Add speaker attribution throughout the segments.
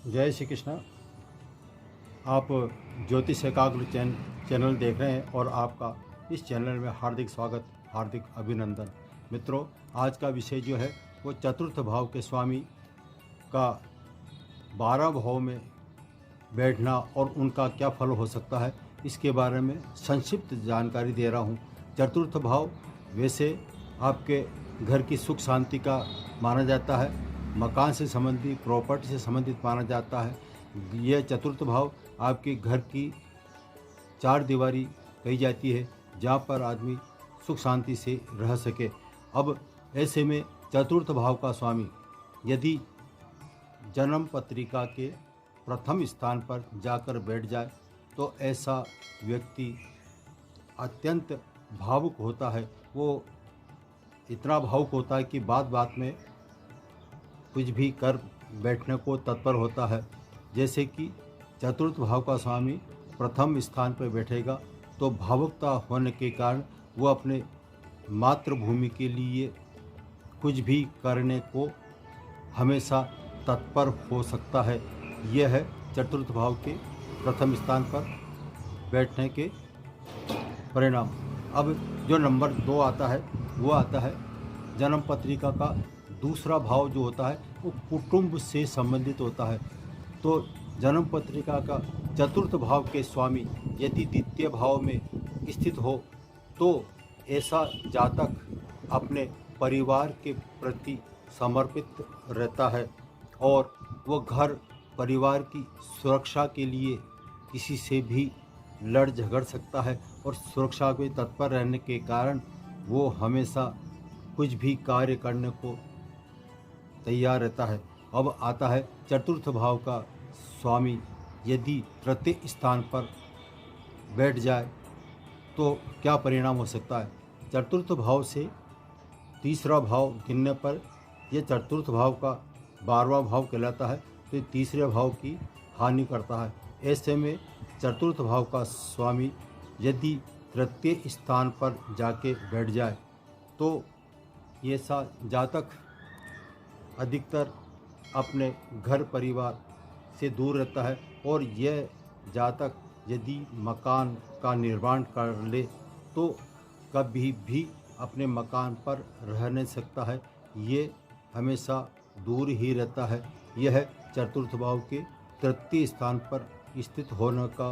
Speaker 1: जय श्री कृष्ण। आप ज्योतिष एकाग्र चैनल देख रहे हैं और आपका इस चैनल में हार्दिक स्वागत, हार्दिक अभिनंदन। मित्रों, आज का विषय जो है वो चतुर्थ भाव के स्वामी का 12 भाव में बैठना और उनका क्या फल हो सकता है, इसके बारे में संक्षिप्त जानकारी दे रहा हूँ। चतुर्थ भाव वैसे आपके घर की सुख शांति का माना जाता है, मकान से संबंधित, प्रॉपर्टी से संबंधित माना जाता है। यह चतुर्थ भाव आपके घर की चार दीवारी कही जाती है, जहाँ पर आदमी सुख शांति से रह सके। अब ऐसे में चतुर्थ भाव का स्वामी यदि जन्म पत्रिका के प्रथम स्थान पर जाकर बैठ जाए तो ऐसा व्यक्ति अत्यंत भावुक होता है। वो इतना भावुक होता है कि बात बात में कुछ भी कर बैठने को तत्पर होता है। जैसे कि चतुर्थ भाव का स्वामी प्रथम स्थान पर बैठेगा तो भावुकता होने के कारण वो अपने मातृभूमि के लिए कुछ भी करने को हमेशा तत्पर हो सकता है। यह है चतुर्थ भाव के प्रथम स्थान पर बैठने के परिणाम। अब जो नंबर 2 आता है वो आता है जन्म पत्रिका का दूसरा भाव जो होता है वो कुटुंब से संबंधित होता है। तो जन्म पत्रिका का चतुर्थ भाव के स्वामी यदि द्वितीय भाव में स्थित हो तो ऐसा जातक अपने परिवार के प्रति समर्पित रहता है और वो घर परिवार की सुरक्षा के लिए किसी से भी लड़ झगड़ सकता है और सुरक्षा में तत्पर रहने के कारण वो हमेशा कुछ भी कार्य करने को तैयार रहता है। अब आता है चतुर्थ भाव का स्वामी यदि तृतीय स्थान पर बैठ जाए तो क्या परिणाम हो सकता है। चतुर्थ भाव से तीसरा भाव गिनने पर यह चतुर्थ भाव का 12वां भाव कहलाता है, तो तीसरे भाव की हानि करता है। ऐसे में चतुर्थ भाव का स्वामी यदि तृतीय स्थान पर जाके बैठ जाए तो ये सा जातक अधिकतर अपने घर परिवार से दूर रहता है और यह जातक यदि मकान का निर्माण कर ले तो कभी भी अपने मकान पर रह नहीं सकता है। ये हमेशा दूर ही रहता है। यह चतुर्थ भाव के तृतीय स्थान पर स्थित होने का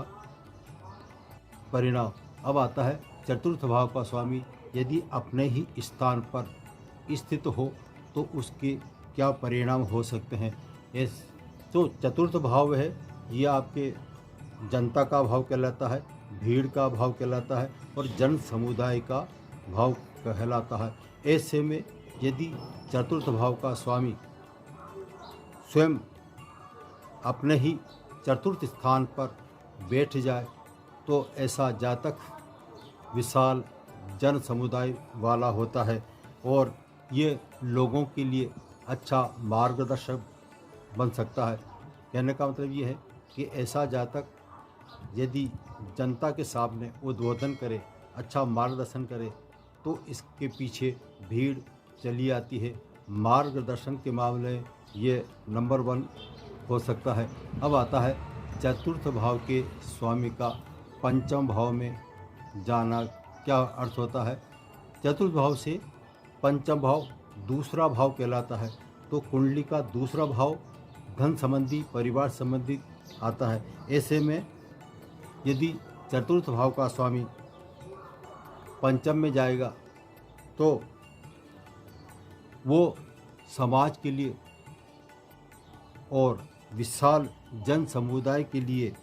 Speaker 1: परिणाम। अब आता है चतुर्थ भाव का स्वामी यदि अपने ही स्थान पर स्थित हो तो उसके क्या परिणाम हो सकते हैं। तो चतुर्थ भाव है ये आपके जनता का भाव कहलाता है, भीड़ का भाव कहलाता है और जन समुदाय का भाव कहलाता है। ऐसे में यदि चतुर्थ भाव का स्वामी स्वयं अपने ही चतुर्थ स्थान पर बैठ जाए तो ऐसा जातक विशाल जन समुदाय वाला होता है और ये लोगों के लिए अच्छा मार्गदर्शक बन सकता है। कहने का मतलब ये है कि ऐसा जातक यदि जनता के सामने उद्बोधन करे, अच्छा मार्गदर्शन करे तो इसके पीछे भीड़ चली आती है। मार्गदर्शन के मामले ये नंबर 1 हो सकता है। अब आता है चतुर्थ भाव के स्वामी का पंचम भाव में जाना क्या अर्थ होता है। चतुर्थ भाव से पंचम भाव दूसरा भाव कहलाता है। तो कुंडली का दूसरा भाव धन संबंधी, परिवार संबंधी आता है। ऐसे में यदि चतुर्थ भाव का स्वामी पंचम में जाएगा तो वो समाज के लिए और विशाल जन समुदाय के लिए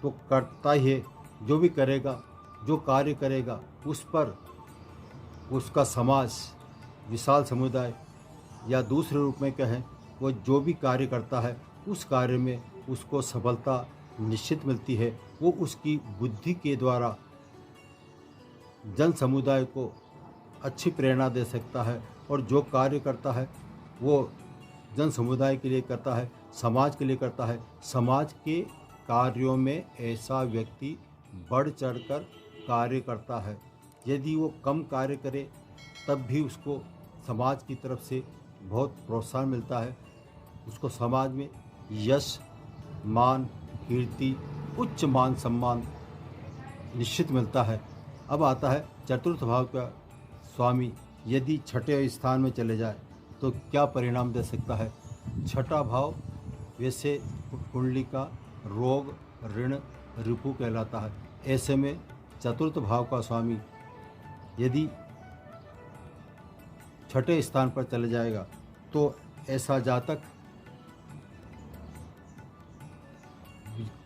Speaker 1: तो करता ही है। जो भी करेगा, जो कार्य करेगा उस पर उसका समाज, विशाल समुदाय या दूसरे रूप में कहें वो जो भी कार्य करता है उस कार्य में उसको सफलता निश्चित मिलती है। वो उसकी बुद्धि के द्वारा जन समुदाय को अच्छी प्रेरणा दे सकता है और जो कार्य करता है वो जन समुदाय के लिए करता है, समाज के लिए करता है। समाज के कार्यों में ऐसा व्यक्ति बढ़ चढ़कर कार्य करता है। यदि वो कम कार्य करे तब भी उसको समाज की तरफ से बहुत प्रोत्साहन मिलता है। उसको समाज में यश, मान, कीर्ति, उच्च मान सम्मान निश्चित मिलता है। अब आता है चतुर्थ भाव का स्वामी यदि छठे स्थान में चले जाए तो क्या परिणाम दे सकता है। छठा भाव वैसे कुंडली का रोग, ऋण, रिपु कहलाता है। ऐसे में चतुर्थ भाव का स्वामी यदि छठे स्थान पर चले जाएगा तो ऐसा जातक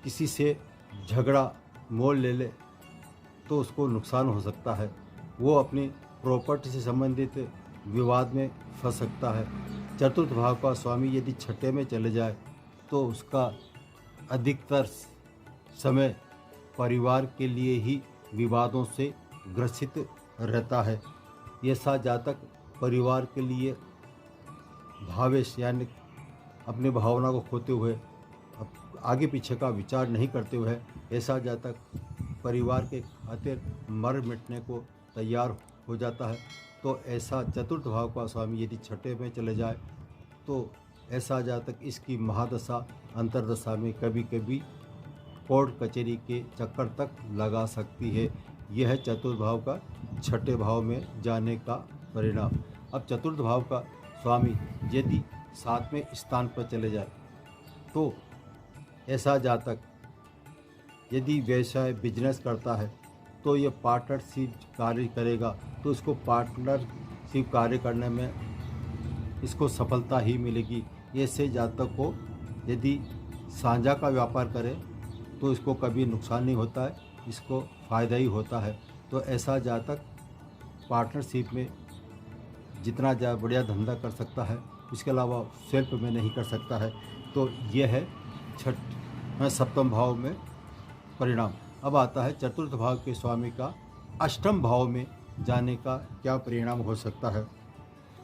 Speaker 1: किसी से झगड़ा मोल ले ले तो उसको नुकसान हो सकता है। वो अपनी प्रॉपर्टी से संबंधित विवाद में फंस सकता है। चतुर्थ भाव का स्वामी यदि छठे में चले जाए तो उसका अधिकतर समय परिवार के लिए ही विवादों से ग्रसित रहता है। ऐसा जातक परिवार के लिए भावेश यानी अपनी भावना को खोते हुए आगे पीछे का विचार नहीं करते हुए ऐसा जातक परिवार के खातिर मर मिटने को तैयार हो जाता है। तो ऐसा चतुर्थ भाव का स्वामी यदि छठे में चले जाए तो ऐसा जातक इसकी महादशा अंतरदशा में कभी कभी कोर्ट कचहरी के चक्कर तक लगा सकती है। यह है चतुर्थ भाव का छठे भाव में जाने का परिणाम। अब चतुर्थ भाव का स्वामी यदि 7वें स्थान पर चले जाए तो ऐसा जातक यदि व्यवसाय बिजनेस करता है तो ये पार्टनरशिप कार्य करेगा तो इसको पार्टनरशिप कार्य करने में इसको सफलता ही मिलेगी। ऐसे जातक को यदि साझा का व्यापार करे तो इसको कभी नुकसान नहीं होता है, इसको फ़ायदा ही होता है। तो ऐसा जातक पार्टनरशिप में जितना बढ़िया धंधा कर सकता है इसके अलावा सेल्फ में नहीं कर सकता है। तो यह है सप्तम भाव में परिणाम। अब आता है चतुर्थ भाव के स्वामी का अष्टम भाव में जाने का क्या परिणाम हो सकता है।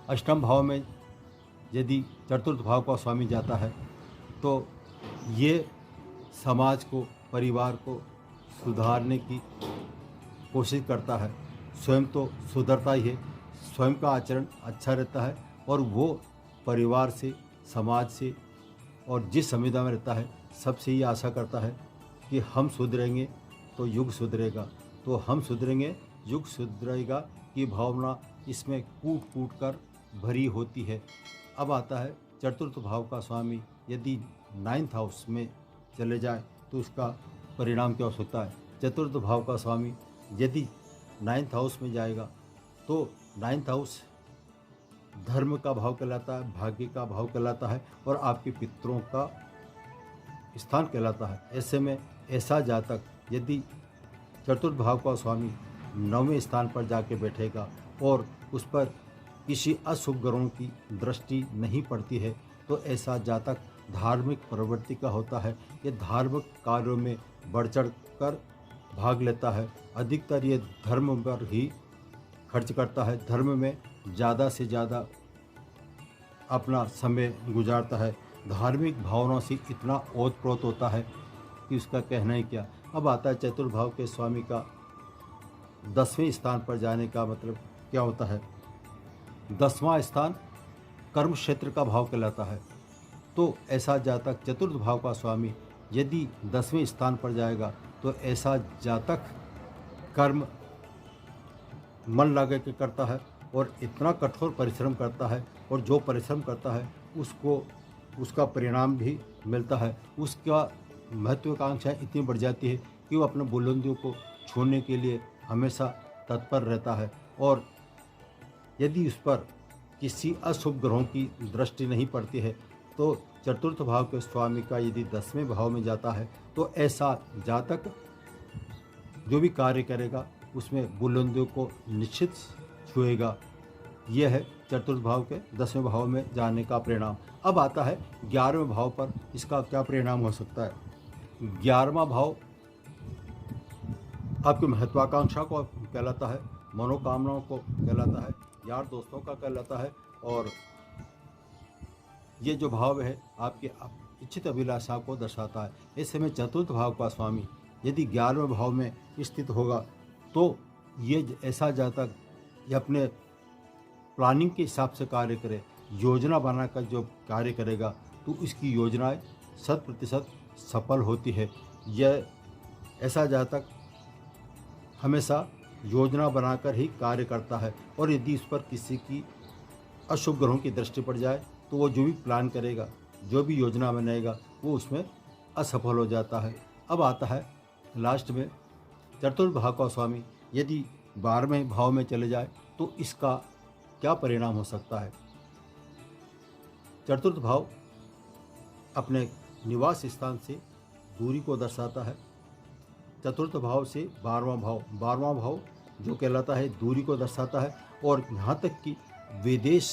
Speaker 1: अष्टम भाव में यदि चतुर्थ भाव का स्वामी जाता है तो ये समाज को, परिवार को सुधारने की कोशिश करता है। स्वयं तो सुधरता ही है, स्वयं का आचरण अच्छा रहता है और वो परिवार से, समाज से और जिस समुदाय में रहता है सबसे ये आशा करता है कि हम सुधरेंगे तो युग सुधरेगा, तो हम सुधरेंगे युग सुधरेगा की भावना इसमें कूट कूट कर भरी होती है। अब आता है चतुर्थ भाव का स्वामी यदि 9th हाउस में चले जाए तो उसका परिणाम क्या हो सकता है। चतुर्थ भाव का स्वामी यदि 9th हाउस में जाएगा तो 9th हाउस धर्म का भाव कहलाता है, भाग्य का भाव कहलाता है और आपके पितरों का स्थान कहलाता है। ऐसे में ऐसा जातक यदि चतुर्थ भाव का स्वामी 9वें स्थान पर जाके बैठेगा और उस पर किसी अशुभ ग्रहों की दृष्टि नहीं पड़ती है तो ऐसा जातक धार्मिक प्रवृत्ति का होता है। ये धार्मिक कार्यों में बढ़ चढ़ कर भाग लेता है। अधिकतर ये धर्म पर ही खर्च करता है, धर्म में ज़्यादा से ज़्यादा अपना समय गुजारता है। धार्मिक भावनाओं से इतना ओतप्रोत होता है कि उसका कहना ही क्या। अब आता है चतुर्थ भाव के स्वामी का 10वें स्थान पर जाने का मतलब क्या होता है। 10वां स्थान कर्म क्षेत्र का भाव कहलाता है। तो ऐसा जातक चतुर्थ भाव का स्वामी यदि 10वें स्थान पर जाएगा तो ऐसा जातक कर्म मन लगा के करता है और इतना कठोर परिश्रम करता है और जो परिश्रम करता है उसको उसका परिणाम भी मिलता है। उसका महत्वाकांक्षा इतनी बढ़ जाती है कि वो अपने बुलंदियों को छूने के लिए हमेशा तत्पर रहता है और यदि उस पर किसी अशुभ ग्रहों की दृष्टि नहीं पड़ती है तो चतुर्थ भाव के स्वामी का यदि 10वें भाव में जाता है तो ऐसा जातक जो भी कार्य करेगा उसमें बुलंदियों को निश्चित छुएगा। यह है चतुर्थ भाव के 10वें भाव में जाने का परिणाम। अब आता है 11वें भाव पर इसका क्या परिणाम हो सकता है। 11वां भाव आपकी महत्वाकांक्षा को कहलाता है, मनोकामनाओं को कहलाता है, यार दोस्तों का कहलाता है और ये जो भाव है आपके इच्छित अभिलाषा को दर्शाता है। इस समय चतुर्थ भाव का स्वामी यदि 11वें भाव में स्थित होगा तो ये ऐसा जातक ये अपने प्लानिंग के हिसाब से कार्य करे, योजना बनाकर जो कार्य करेगा तो उसकी योजनाएं 100% सफल होती है। यह ऐसा जातक हमेशा योजना बनाकर ही कार्य करता है, और यदि उस पर किसी की अशुभ ग्रहों की दृष्टि पड़ जाए तो वो जो भी प्लान करेगा, जो भी योजना बनाएगा, वो उसमें असफल हो जाता है। अब आता है लास्ट में चतुर्थ भाव का स्वामी यदि 12वें भाव में चले जाए तो इसका क्या परिणाम हो सकता है। चतुर्थ भाव अपने निवास स्थान से दूरी को दर्शाता है। चतुर्थ भाव से 12वां भाव जो कहलाता है दूरी को दर्शाता है, और यहाँ तक कि विदेश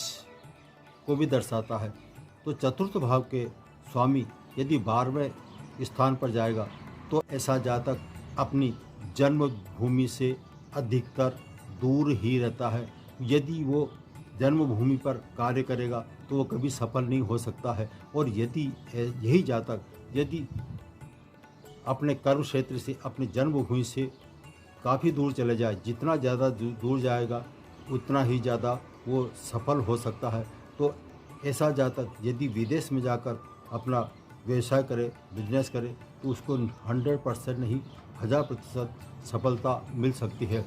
Speaker 1: को भी दर्शाता है। तो चतुर्थ भाव के स्वामी यदि 12वें स्थान पर जाएगा तो ऐसा जातक अपनी जन्मभूमि से अधिकतर दूर ही रहता है। यदि वो जन्मभूमि पर कार्य करेगा तो वो कभी सफल नहीं हो सकता है। और यदि यही जातक यदि अपने कर्म क्षेत्र से, अपनी जन्मभूमि से काफ़ी दूर चले जाए, जितना ज़्यादा दूर जाएगा उतना ही ज़्यादा वो सफल हो सकता है। तो ऐसा जातक यदि विदेश में जाकर अपना व्यवसाय करे, बिजनेस करे, तो उसको 100% नहीं 1000% सफलता मिल सकती है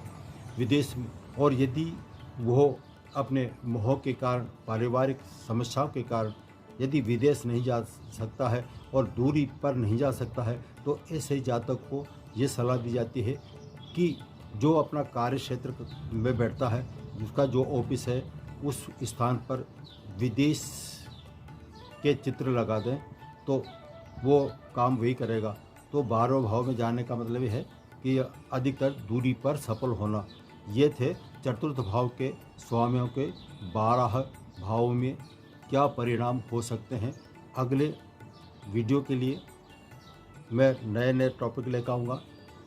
Speaker 1: विदेश में। और यदि वो अपने मोह के कारण, पारिवारिक समस्याओं के कारण यदि विदेश नहीं जा सकता है और दूरी पर नहीं जा सकता है, तो ऐसे जातक को ये सलाह दी जाती है कि जो अपना कार्य क्षेत्र में बैठता है, जिसका जो ऑफिस है, उस स्थान पर विदेश के चित्र लगा दें तो वो काम वही करेगा। तो 12वें भाव में जाने का मतलब ये है कि अधिकतर दूरी पर सफल होना। ये थे चतुर्थ भाव के स्वामियों के 12 भावों में क्या परिणाम हो सकते हैं। अगले वीडियो के लिए मैं नए नए टॉपिक लेकर आऊँगा।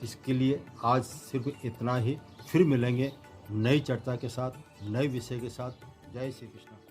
Speaker 1: इसके लिए आज सिर्फ इतना ही। फिर मिलेंगे नई चर्चा के साथ, नए विषय के साथ। जय श्री कृष्ण।